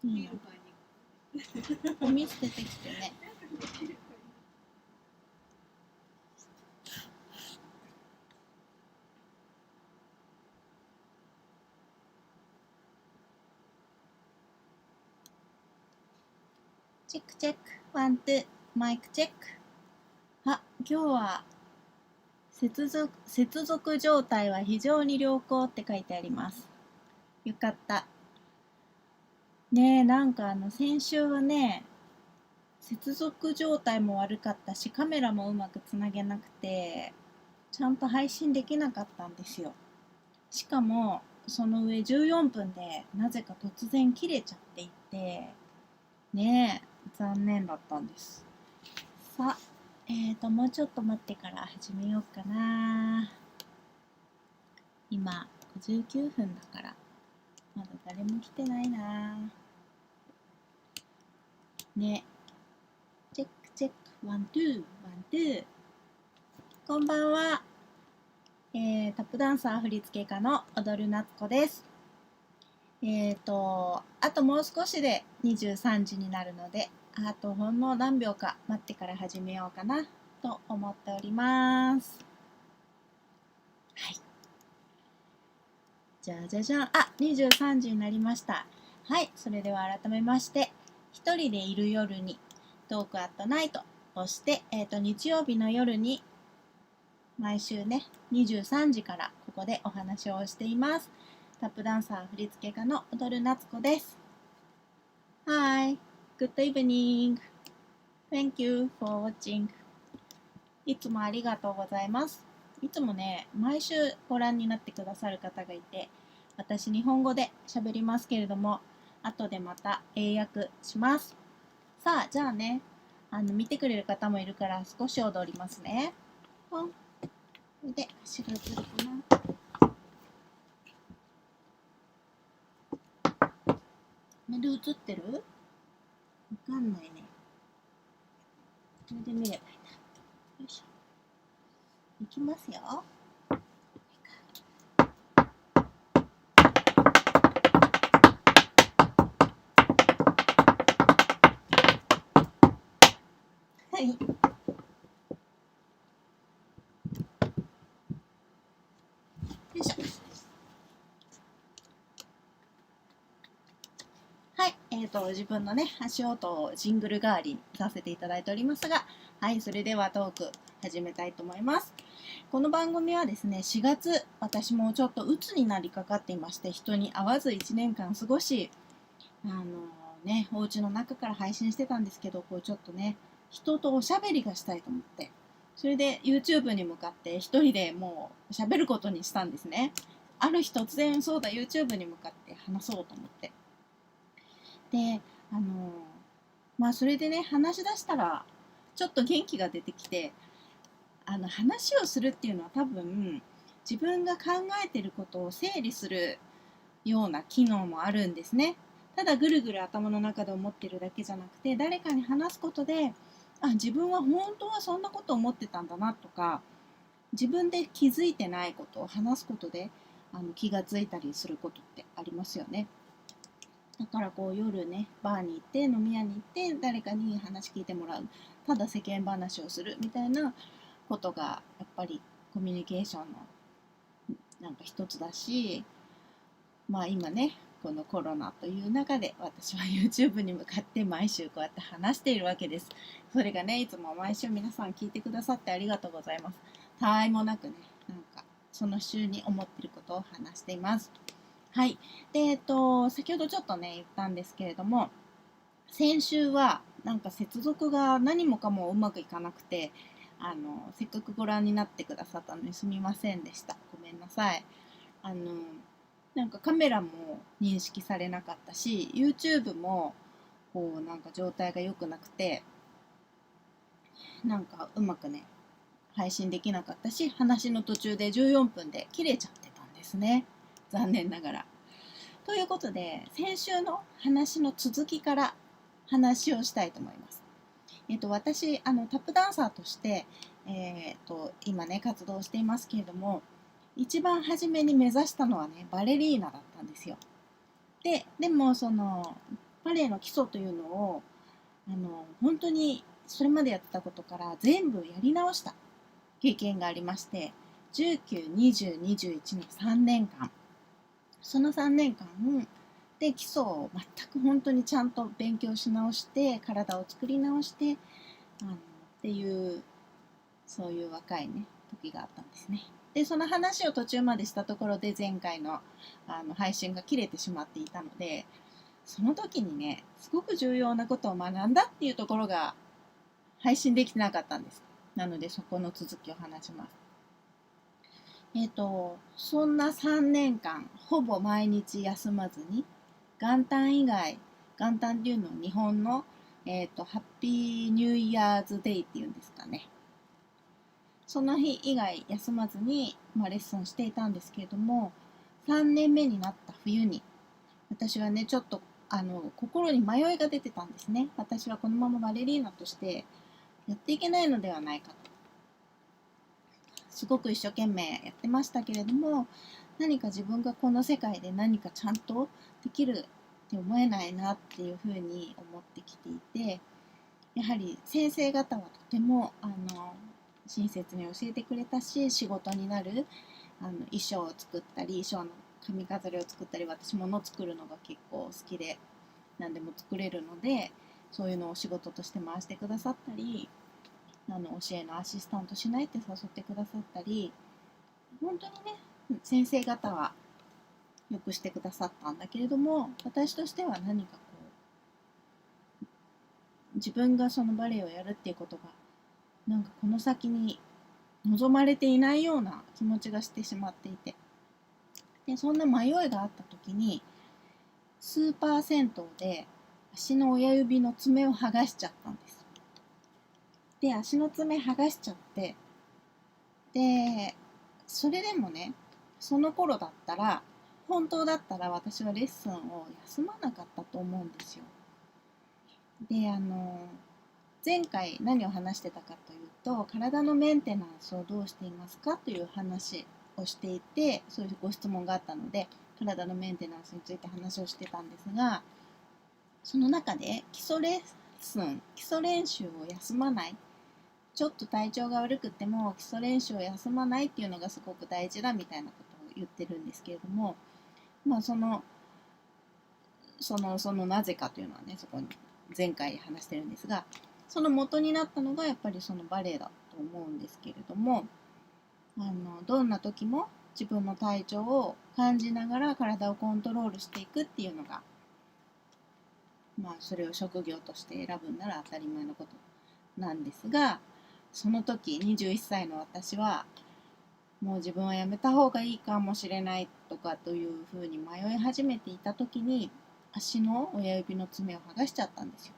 いいな。ゴミ捨ててきてね。チェックチェック、ワン、ツー、マイクチェック。あ、今日は接続状態は非常に良好って書いてあります。よかった。ねえ、なんか先週はね、接続状態も悪かったし、カメラもうまくつなげなくて、ちゃんと配信できなかったんですよ。しかも、その上14分でなぜか突然切れちゃっていて、ねえ、残念だったんです。さあ、もうちょっと待ってから始めようかな。今、59分だから、まだ誰も来てないな。ね。チェックチェック、ワン、ツー、ワン、ツー。こんばんは。タップダンサー振付家の踊る夏子です。あともう少しで23時になるので、あとほんの何秒か待ってから始めようかなと思っております。はい。じゃじゃじゃん。あ、23時になりました。はい。それでは改めまして、一人でいる夜にトークアットナイトをして、日曜日の夜に毎週ね、23時からここでお話をしています。タップダンサー振付家の踊る夏子です。Hi, good evening. Thank you for watching. いつもありがとうございます。いつもね、毎週ご覧になってくださる方がいて、私日本語で喋りますけれども、後でまた英訳します。さあ、じゃあね、見てくれる方もいるから少し踊りますね。ポン。これで足が映るかな。メール映ってる？わかんないね。これで見ればいいな。よいしょ。いきますよ。はい。よいしょ。はい、自分のね、足音をジングル代わりにさせていただいておりますが、はい、それではトーク始めたいと思います。この番組はですね、4月、私もちょっと鬱になりかかっていまして、人に会わず1年間過ごし、お家の中から配信してたんですけど、こうちょっとね、人とおしゃべりがしたいと思って、それで YouTube に向かって一人でもう喋ることにしたんですね。ある日突然、そうだ、YouTube に向かって話そうと思って。で、それでね、話し出したら、ちょっと元気が出てきて、話をするっていうのは多分、自分が考えてることを整理するような機能もあるんですね。ただぐるぐる頭の中で思ってるだけじゃなくて、誰かに話すことで、あ、自分は本当はそんなこと思ってたんだなとか、自分で気づいてないことを話すことで、気がついたりすることってありますよね。だからこう夜ね、バーに行って飲み屋に行って誰かに話聞いてもらう、ただ世間話をするみたいなことがやっぱりコミュニケーションのなんか一つだし、まあ今ね、このコロナという中で私は YouTube に向かって毎週こうやって話しているわけです。それがね、いつも毎週皆さん聞いてくださってありがとうございます。たわいもなくね、なんかその週に思っていることを話しています。はい。で、先ほどちょっとね、言ったんですけれども、先週はなんか接続が何もかもうまくいかなくて、せっかくご覧になってくださったのにすみませんでした。ごめんなさい。なんかカメラも認識されなかったし、YouTube もこうなんか状態が良くなくて、なんかうまくね、配信できなかったし、話の途中で14分で切れちゃってたんですね。残念ながら。ということで、先週の話の続きから話をしたいと思います。私、タップダンサーとして、今ね、活動していますけれども、一番初めに目指したのはね、バレリーナだったんですよ。でもバレエの基礎というのを本当にそれまでやってたことから全部やり直した経験がありまして、19、20、21の3年間、その3年間で基礎を全く本当にちゃんと勉強し直して、体を作り直してっていう、そういう若いね時があったんですね。でその話を途中までしたところで前回の配信が切れてしまっていたので、その時にねすごく重要なことを学んだっていうところが配信できてなかったんです。なのでそこの続きを話します。そんな3年間ほぼ毎日休まずに、元旦以外、元旦っていうのは日本の、ハッピーニューイヤーズデイっていうんですかね、その日以外休まずに、レッスンしていたんですけれども、3年目になった冬に私はねちょっと心に迷いが出てたんですね。私はこのままバレリーナとしてやっていけないのではないかと、すごく一生懸命やってましたけれども、何か自分がこの世界で何かちゃんとできるって思えないなっていうふうに思ってきていて、やはり先生方はとても親切に教えてくれたし、仕事になる衣装を作ったり、衣装の髪飾りを作ったり、私物を作るのが結構好きで何でも作れるので、そういうのを仕事として回してくださったり、教えのアシスタントしないって誘ってくださったり、本当にね先生方はよくしてくださったんだけれども、私としては何かこう自分がそのバレエをやるっていうことがなんかこの先に望まれていないような気持ちがしてしまっていて、でそんな迷いがあった時にスーパー銭湯で足の親指の爪を剥がしちゃったんです。で足の爪剥がしちゃって、でそれでもねその頃だったら、本当だったら私はレッスンを休まなかったと思うんですよ。で前回何を話してたかというと、体のメンテナンスをどうしていますかという話をしていて、そういうご質問があったので体のメンテナンスについて話をしてたんですが、その中で基礎レッスン、基礎練習を休まない、ちょっと体調が悪くても基礎練習を休まないっていうのがすごく大事だみたいなことを言ってるんですけれども、そのなぜかというのはね、そこに前回話してるんですが、その元になったのがやっぱりそのバレエだと思うんですけれども、どんな時も自分の体調を感じながら体をコントロールしていくっていうのが、それを職業として選ぶんなら当たり前のことなんですが、その時21歳の私はもう自分はやめた方がいいかもしれないとかというふうに迷い始めていた時に、足の親指の爪を剥がしちゃったんですよ。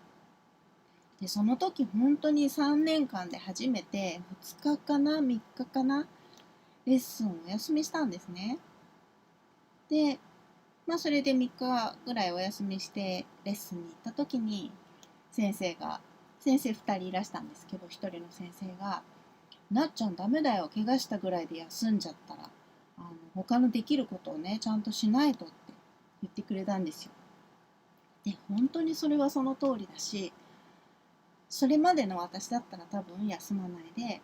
でその時本当に3年間で初めて2日かな3日かなレッスンをお休みしたんですね。でそれで3日ぐらいお休みしてレッスンに行った時に、先生2人いらしたんですけど、1人の先生がなっちゃんダメだよ、怪我したぐらいで休んじゃったら他のできることをねちゃんとしないとって言ってくれたんですよ。で本当にそれはその通りだし、それまでの私だったら多分休まないで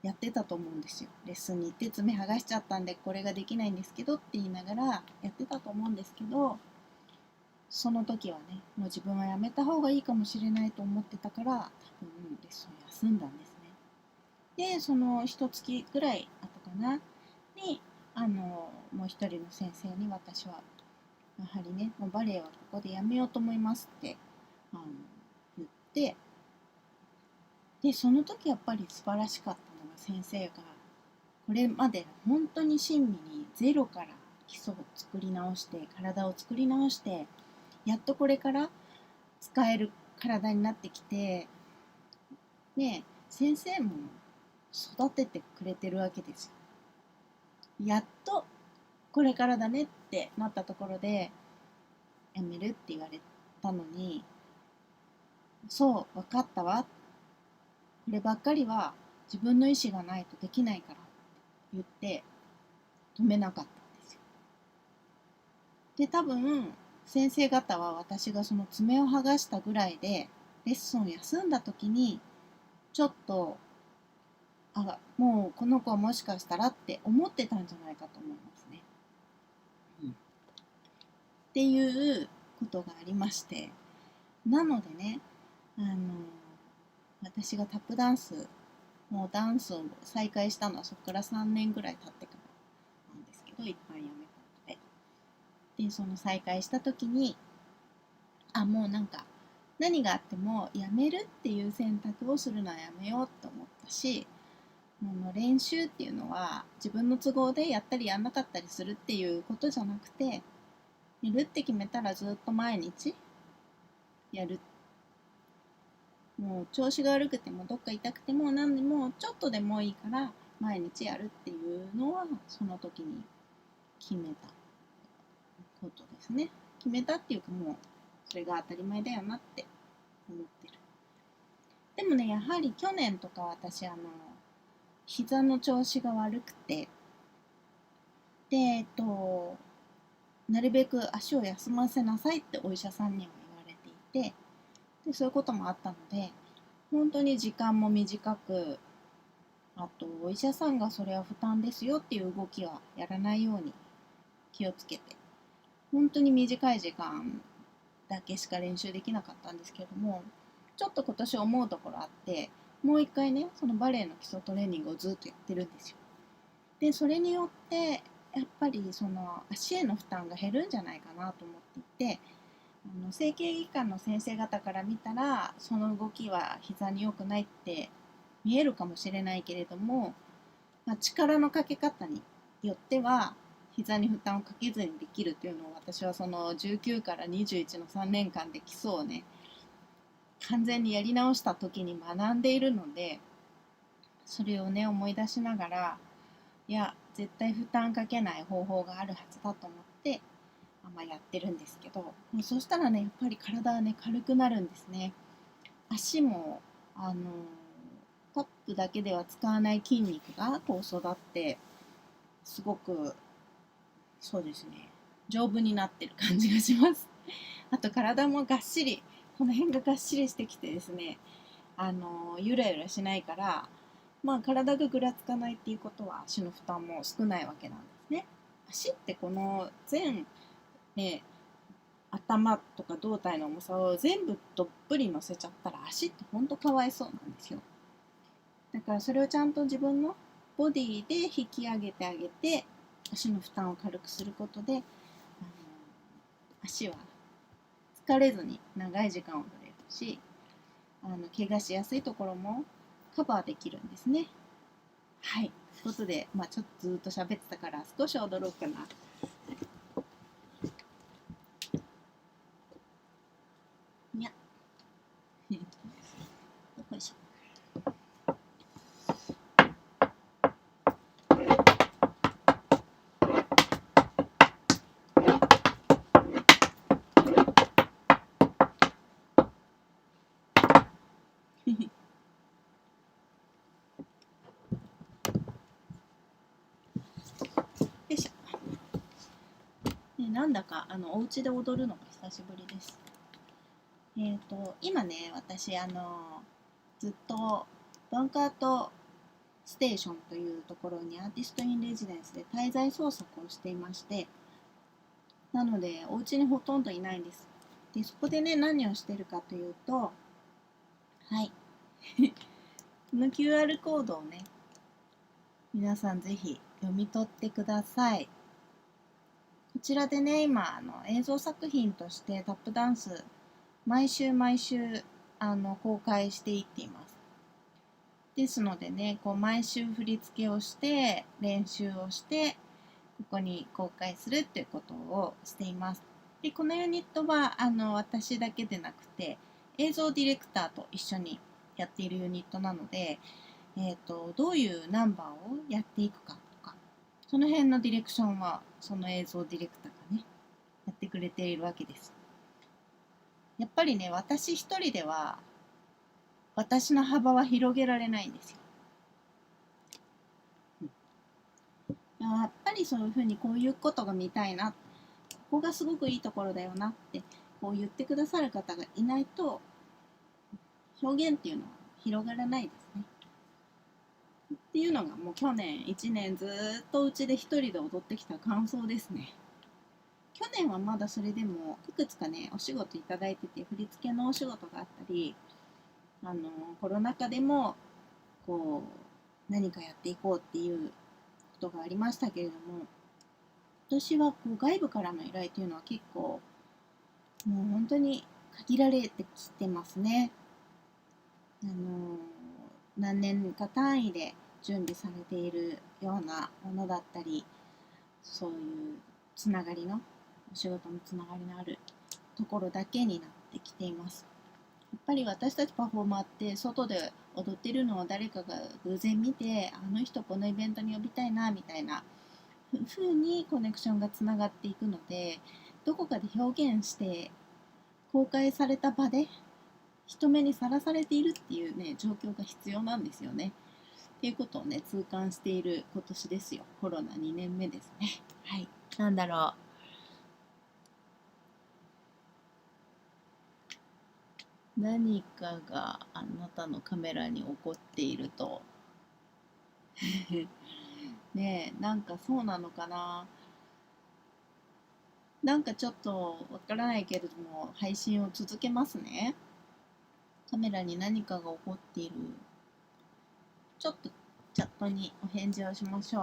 やってたと思うんですよ。レッスンに行って爪剥がしちゃったんでこれができないんですけどって言いながらやってたと思うんですけど、その時はねもう自分はやめた方がいいかもしれないと思ってたから、多分レッスンを休んだんですね。でその1月ぐらい後かなにもう一人の先生に、私はやはりねもうバレエはここでやめようと思いますって言って、でその時やっぱり素晴らしかったのが、先生がこれまで本当に親身にゼロから基礎を作り直して、体を作り直して、やっとこれから使える体になってきて、ね、先生も育ててくれてるわけですよ。やっとこれからだねってなったところでやめるって言われたのに、そう分かったわ、こればっかりは自分の意思がないとできないからって言って止めなかったんですよ。で多分先生方は私がその爪を剥がしたぐらいでレッスンを休んだ時にちょっともうこの子はもしかしたらって思ってたんじゃないかと思いますね。っていうことがありまして、なのでね、私がタップダンス、もうダンスを再開したのはそこから3年ぐらい経ってからなんですけど、一般やめたので。で、その再開した時に、もうなんか、何があってもやめるっていう選択をするのはやめようって思ったし、練習っていうのは自分の都合でやったりやんなかったりするっていうことじゃなくて、やるって決めたらずっと毎日やる。もう調子が悪くてもどっか痛くても何でもちょっとでもいいから毎日やるっていうのはその時に決めたことですね。決めたっていうか、もうそれが当たり前だよなって思ってる。でもね、やはり去年とか私膝の調子が悪くて、でなるべく足を休ませなさいってお医者さんには言われていて、でそういうこともあったので、本当に時間も短く、あとお医者さんがそれは負担ですよっていう動きはやらないように気をつけて、本当に短い時間だけしか練習できなかったんですけれども、ちょっと今年思うところあって、もう一回ね、そのバレエの基礎トレーニングをずっとやってるんですよ。でそれによってやっぱりその足への負担が減るんじゃないかなと思っていて、整形外科の先生方から見たらその動きは膝に良くないって見えるかもしれないけれども、力のかけ方によっては膝に負担をかけずにできるというのを、私はその19から21の3年間で基礎をね完全にやり直した時に学んでいるので、それをね思い出しながら、いや絶対負担かけない方法があるはずだと思ってやってるんですけど、そしたらねやっぱり体はね軽くなるんですね。足もタップだけでは使わない筋肉がこう育って、すごくそうですね丈夫になってる感じがします。あと体もがっしり、この辺ががっしりしてきてですね、ゆらゆらしないから、体がぐらつかないっていうことは足の負担も少ないわけなんですね。足ってこの全ね頭とか胴体の重さを全部どっぷり乗せちゃったら足ってほんとかわいそうなんですよ。だからそれをちゃんと自分のボディで引き上げてあげて、足の負担を軽くすることで、足は疲れずに長い時間踊れるし、怪我しやすいところもカバーできるんですね。はい。ということで、ちょっとずっと喋ってたから少し踊ろうかな。にゃ。よいしょ。よいしょ。なんだかお家で踊るのが久しぶりです。今ね私ずっとバンカートステーションというところにアーティストインレジデンスで滞在創作をしていまして、なのでお家にほとんどいないんです。でそこでね何をしてるかというと、はいこの QR コードをね皆さんぜひ読み取ってください。こちらでね今映像作品としてタップダンス毎週公開していっています。ですのでねこう毎週振り付けをして練習をしてここに公開するっていうことをしています。でこのユニットは私だけでなくて映像ディレクターと一緒にやっているユニットなので、どういうナンバーをやっていくかとか、その辺のディレクションはその映像ディレクターがねやってくれているわけです。やっぱりね私一人では私の幅は広げられないんですよ。やっぱりそういうふうにこういうことが見たいな、こがすごくいいところだよなってこう言ってくださる方がいないと表現っていうのは広がらないですね。っていうのがもう去年1年ずっとうちで一人で踊ってきた感想ですね。去年はまだそれでもいくつかねお仕事いただいてて、振り付けのお仕事があったり、コロナ禍でもこう何かやっていこうっていうことがありましたけれども、今年はこう外部からの依頼というのは結構もう本当に限られてきてますね。何年か単位で準備されているようなものだったり、そういうつながりのお仕事のつながりのあるところだけになってきています。やっぱり私たちパフォーマーって外で踊ってるのを誰かが偶然見て、あの人このイベントに呼びたいなみたいな風にコネクションがつながっていくので、どこかで表現して公開された場で人目にさらされているっていうね状況が必要なんですよね。っていうことをね痛感している今年ですよ。コロナ2年目ですね。はい。なんだろう。何かがあなたのカメラに起こっているとねえ、なんかそうなのかな。なんかちょっとわからないけれども配信を続けますね。カメラに何かが起こっている。ちょっとチャットにお返事をしましょう。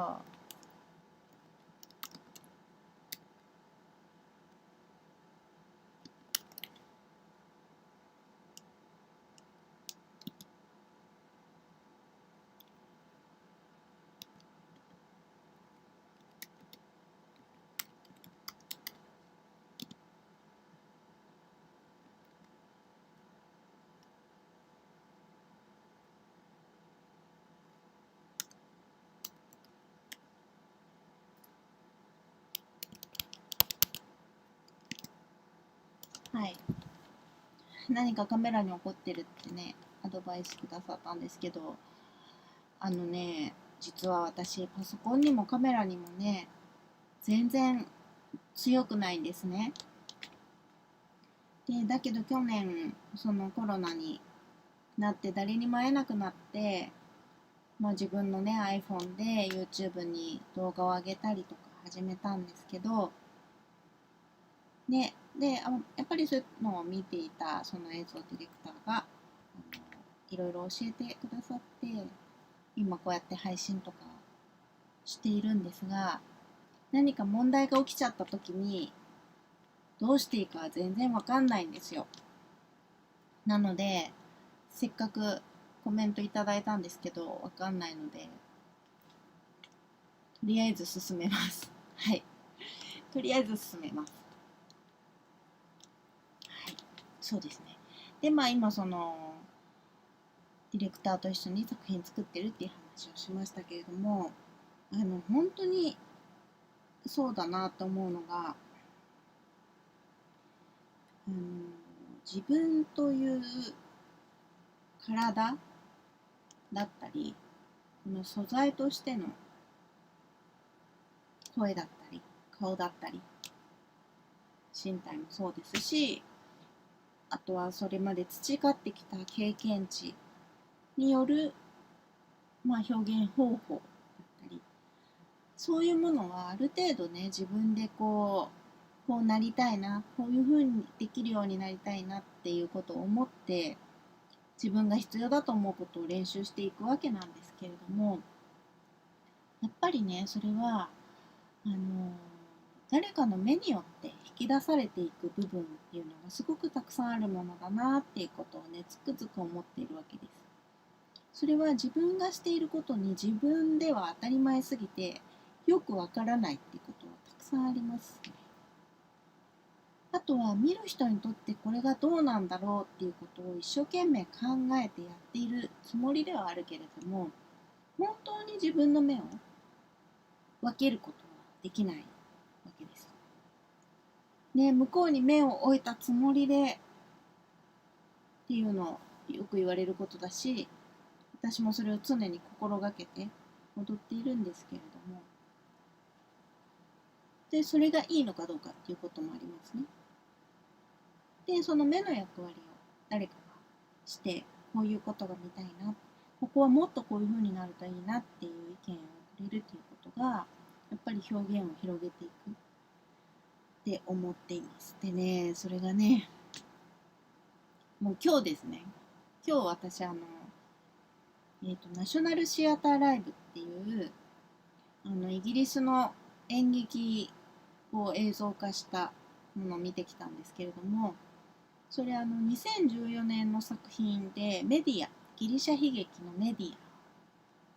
はい。何かカメラに起こってるってね、アドバイスくださったんですけど、実は私、パソコンにもカメラにもね、全然強くないんですね。で、だけど去年、そのコロナになって誰にも会えなくなって、まあ、自分のね、iPhone で YouTube に動画を上げたりとか始めたんですけど、ね、で、やっぱりそういうのを見ていたその映像ディレクターが、いろいろ教えてくださって、今こうやって配信とかしているんですが、何か問題が起きちゃった時にどうしていいか全然わかんないんですよ。なのでせっかくコメントいただいたんですけどわかんないので、とりあえず進めます。はい、とりあえず進めます。はい、そうですね。でまあ今そのディレクターと一緒に作品作ってるっていう話をしましたけれども、本当にそうだなと思うのが、あの自分という体だったり、この素材としての声だったり顔だったり身体もそうですし、あとはそれまで培ってきた経験値による、表現方法だったり、そういうものはある程度ね自分でこうなりたいな、こういう風にできるようになりたいなっていうことを思って自分が必要だと思うことを練習していくわけなんですけれども、やっぱりねそれはあの誰かの目によって引き出されていく部分っていうのがすごくたくさんあるものだなっていうことをねつくづく思っているわけです。それは自分がしていることに自分では当たり前すぎてよくわからないっていうことはたくさんありますね。あとは見る人にとってこれがどうなんだろうっていうことを一生懸命考えてやっているつもりではあるけれども、本当に自分の目を分けることはできないわけです。ね、向こうに目を置いたつもりでっていうのをよく言われることだし、私もそれを常に心がけて踊っているんですけれども、でそれがいいのかどうかっていうこともありますね。でその目の役割を誰かがしてこういうことが見たいな、ここはもっとこういう風になるといいなっていう意見をくれるっていうことがやっぱり表現を広げていくって思っています。でね、それがね、もう今日ですね、今日私ナショナルシアターライブっていうイギリスの演劇を映像化したものを見てきたんですけれども、それ2014年の作品でメディア、ギリシャ悲劇のメディ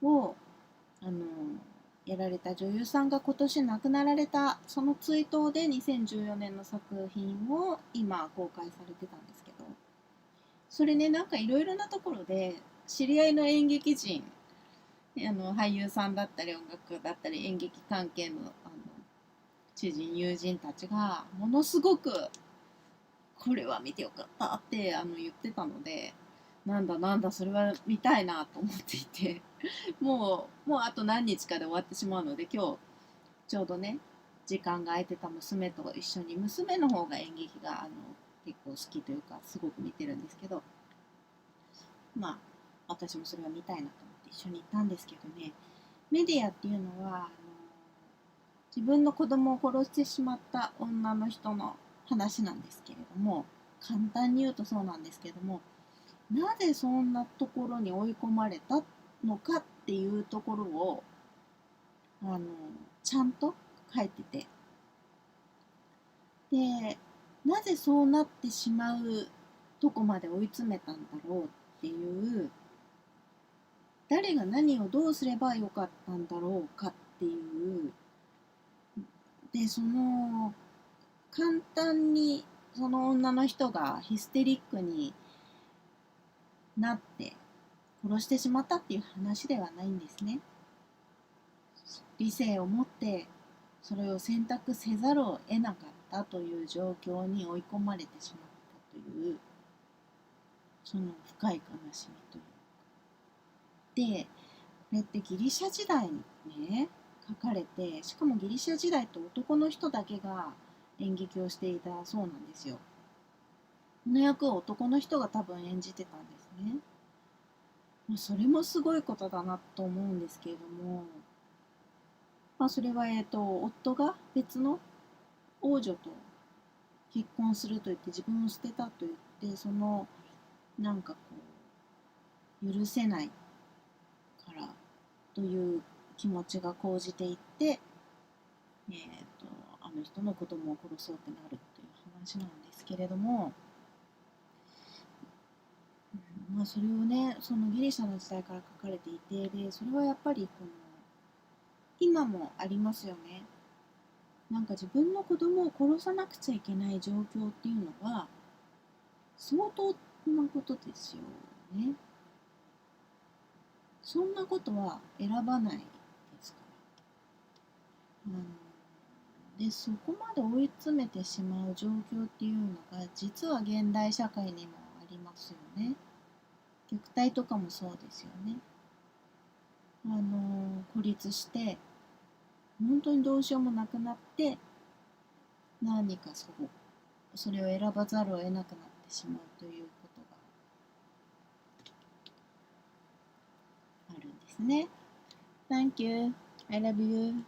アをやられた女優さんが今年亡くなられたその追悼で2014年の作品を今公開されてたんですけど、それね、なんかいろいろなところで知り合いの演劇人、俳優さんだったり音楽だったり演劇関係の知人友人たちがものすごくこれは見てよかったって言ってたので、なんだそれは見たいなと思っていてもうあと何日かで終わってしまうので、今日ちょうどね時間が空いてた娘と一緒に、娘の方が演劇が結構好きというかすごく見てるんですけど、まあ私もそれは見たいなと思って一緒に行ったんですけどね、メディアっていうのは自分の子供を殺してしまった女の人の話なんですけれども、簡単に言うとそうなんですけども、なぜそんなところに追い込まれたのかっていうところをあのちゃんと書いてて、でなぜそうなってしまうとこまで追い詰めたんだろうっていう、誰が何をどうすればよかったんだろうかっていう、でその簡単にその女の人がヒステリックになって殺してしまったっていう話ではないんですね。理性を持ってそれを選択せざるを得なかったという状況に追い込まれてしまったという、その深い悲しみという。でこれってギリシャ時代にね書かれて、しかもギリシャ時代って男の人だけが演劇をしていたそうなんですよ。この役を男の人が多分演じてたんですね。それもすごいことだなと思うんですけれども、それは、夫が別の王女と結婚すると言って自分を捨てたと言って、そのなんかこう許せないからという気持ちが高じていって、あの人の子供を殺そうってなるっていう話なんですけれども、それをね、そのギリシャの時代から書かれていて、でそれはやっぱりこの今もありますよね。なんか自分の子供を殺さなくちゃいけない状況っていうのは相当なことですよね。そんなことは選ばないですから。でそこまで追い詰めてしまう状況っていうのが実は現代社会にもありますよね。虐待とかもそうですよね。孤立して本当にどうしようもなくなって、何かそれを選ばざるを得なくなってしまうということがあるんですね。Thank you. I love you.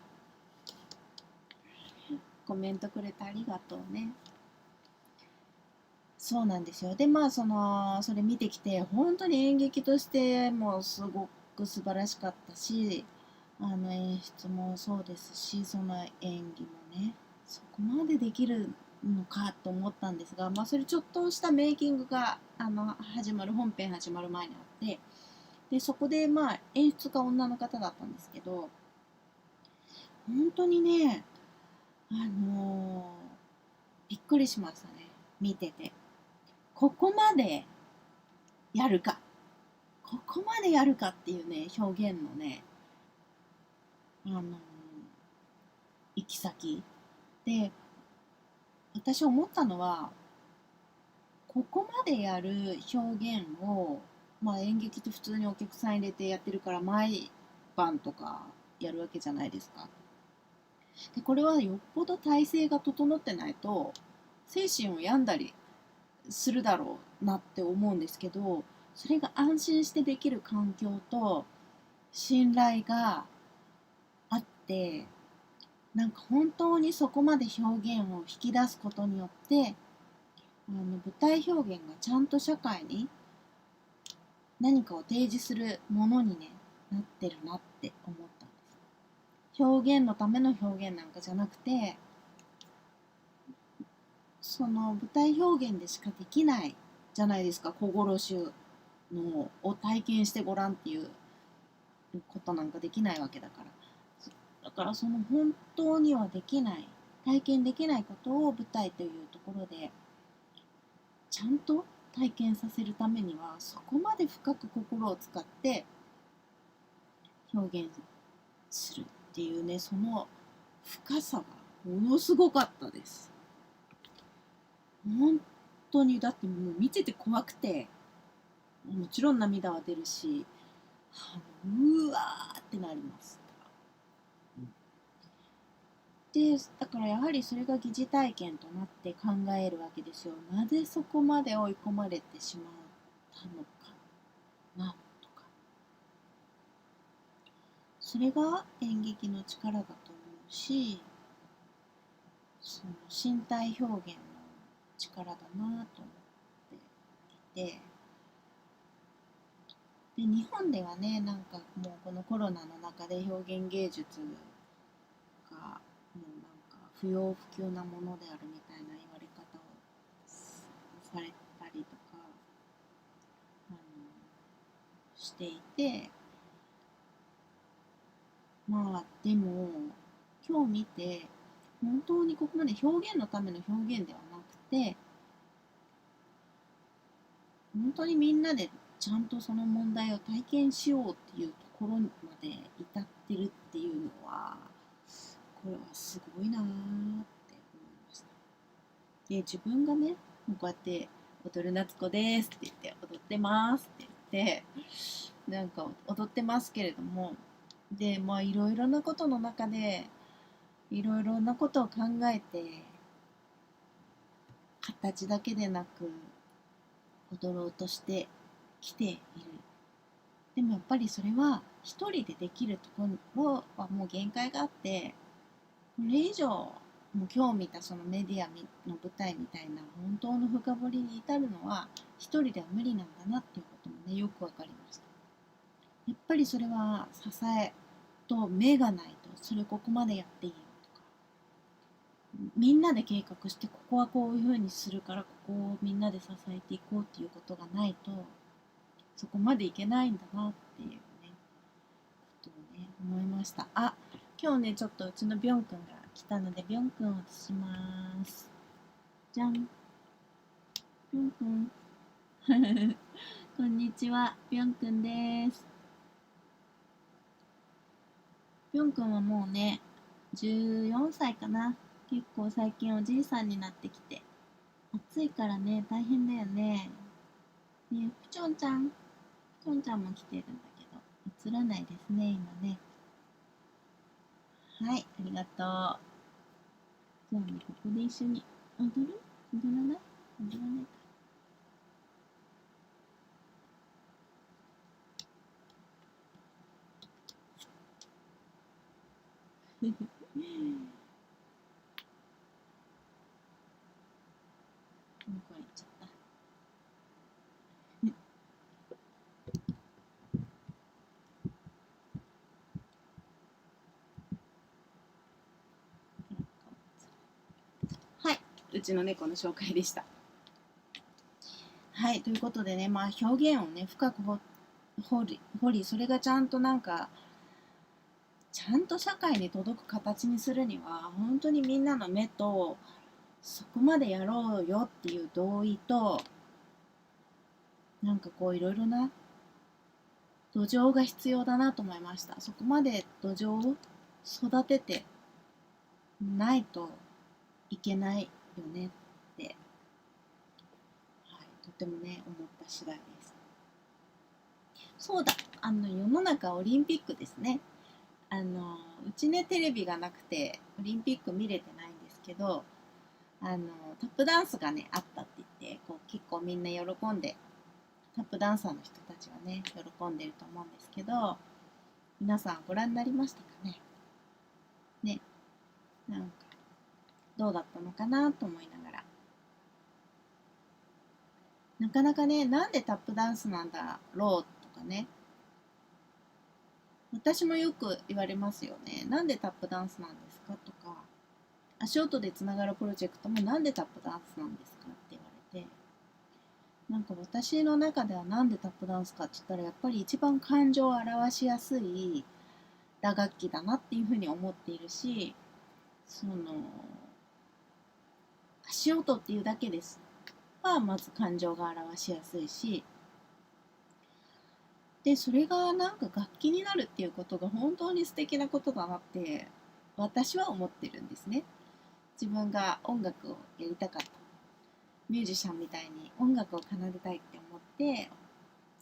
コメントくれてありがとうね。そうなんですよ。で、それ見てきて、本当に演劇としてもすごく素晴らしかったし、演出もそうですし、その演技もね、そこまでできるのかと思ったんですが、それちょっとしたメイキングが、本編始まる前にあって、で、そこで演出が女の方だったんですけど、本当にね、びっくりしましたね、見てて。ここまでやるか、ここまでやるかっていうね、表現のね、あの行き先で、私思ったのは、ここまでやる表現を、演劇って普通にお客さん入れてやってるから毎晩とかやるわけじゃないですか。でこれはよっぽど体制が整ってないと精神を病んだりするだろうなって思うんですけど、それが安心してできる環境と信頼があって、なんか本当にそこまで表現を引き出すことによって舞台表現がちゃんと社会に何かを提示するものに、ね、なってるなって思ったんです。表現のための表現なんかじゃなくて、その舞台表現でしかできないじゃないですか。小殺しのを体験してごらんっていうことなんかできないわけだから。だからその本当にはできない、体験できないことを舞台というところでちゃんと体験させるためには、そこまで深く心を使って表現するっていうね、その深さがものすごかったです。本当に、だってもう見てて怖くて、もちろん涙は出るし、うわーってなります。でだからやはりそれが疑似体験となって考えるわけですよ。なぜそこまで追い込まれてしまったのかなとか。それが演劇の力だと思うし、その身体表現の力だなと思っていて、で日本ではね、なんかもうこのコロナの中で表現芸術がもうなんか不要不急なものであるみたいな言われ方をされたりとかしていて、まあでも今日見て本当にここまで表現のための表現ではなくて、本当にみんなでちゃんとその問題を体験しようっていうところまで至ってるっていうのは、これはすごいなーって思いました。で自分がね、もうこうやって踊る夏子ですって言って踊ってますって言ってなんか踊ってますけれども、でまあいろいろなことの中でいろいろなことを考えて、形だけでなく踊ろうとしてきている。でもやっぱりそれは一人でできるところはもう限界があって、これ以上もう今日見たそのメディアの舞台みたいな本当の深掘りに至るのは一人では無理なんだなっていうこともね、よくわかりました。やっぱりそれは支えと目がないと、それここまでやっていいよとか、みんなで計画してここはこういうふうにするからここをみんなで支えていこうっていうことがないと、そこまでいけないんだなっていうね、ことをね、思いました。あ、今日ね、ちょっとうちのビョン君が来たので、ビョン君を映します。じゃん。ビョン君。こんにちは、ビョン君です。ビョン君はもうね、14歳かな。結構最近おじいさんになってきて、暑いからね、大変だよね。ね、プチョンちゃん。プチョンちゃんも来てるんだけど、映らないですね、今ね。はい、ありがとう。じゃあね、ここで一緒に踊る？踊らない？踊らないか。向こう行っちゃった。はい、うちの猫の紹介でした。はい、ということでね、まあ表現をね、深く掘り、それがちゃんとなんか、ちゃんと社会に届く形にするには、本当にみんなの目と、そこまでやろうよっていう同意と、なんかこういろいろな土壌が必要だなと思いました。そこまで土壌を育ててないといけないよねって、はい、とてもね、思った次第です。そうだ、世の中オリンピックですね。うちねテレビがなくてオリンピック見れてないんですけど、タップダンスがねあったって言ってこう結構みんな喜んで、タップダンサーの人たちはね喜んでると思うんですけど、皆さんご覧になりましたかね。ね、なんかどうだったのかなと思いながら、なかなかね、なんでタップダンスなんだろうとかね、私もよく言われますよね。なんでタップダンスなんですかとか、足音でつながるプロジェクトもなんでタップダンスなんですかって言われて、なんか私の中ではなんでタップダンスかって言ったら、やっぱり一番感情を表しやすい打楽器だなっていうふうに思っているし、その足音っていうだけですはまず感情が表しやすいし、でそれがなんか楽器になるっていうことが本当に素敵なことだなって私は思ってるんですね。自分が音楽をやりたかった、ミュージシャンみたいに音楽を奏でたいって思って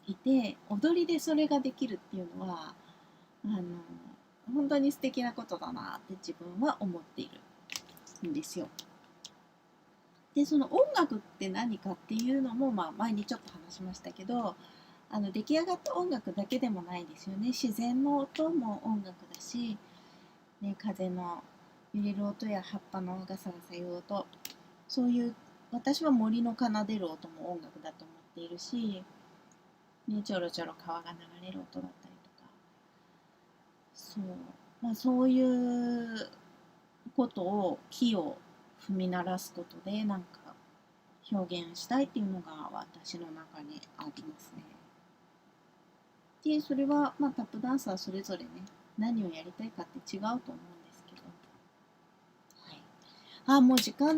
いて、踊りでそれができるっていうのは本当に素敵なことだなって自分は思っているんですよ。でその音楽って何かっていうのも、前にちょっと話しましたけど、出来上がった音楽だけでもないですよね。自然の音も音楽だし、ね、風の揺れる音や葉っぱのガサガサいう音、そういう私は森の奏でる音も音楽だと思っているし、ね、ちょろちょろ川が流れる音だったりとか、そう、そういうことを木を踏み鳴らすことでなんか表現したいっていうのが私の中にありますね。でそれは、タップダンサーそれぞれね何をやりたいかって違うと思うんですけど、はい、もう時間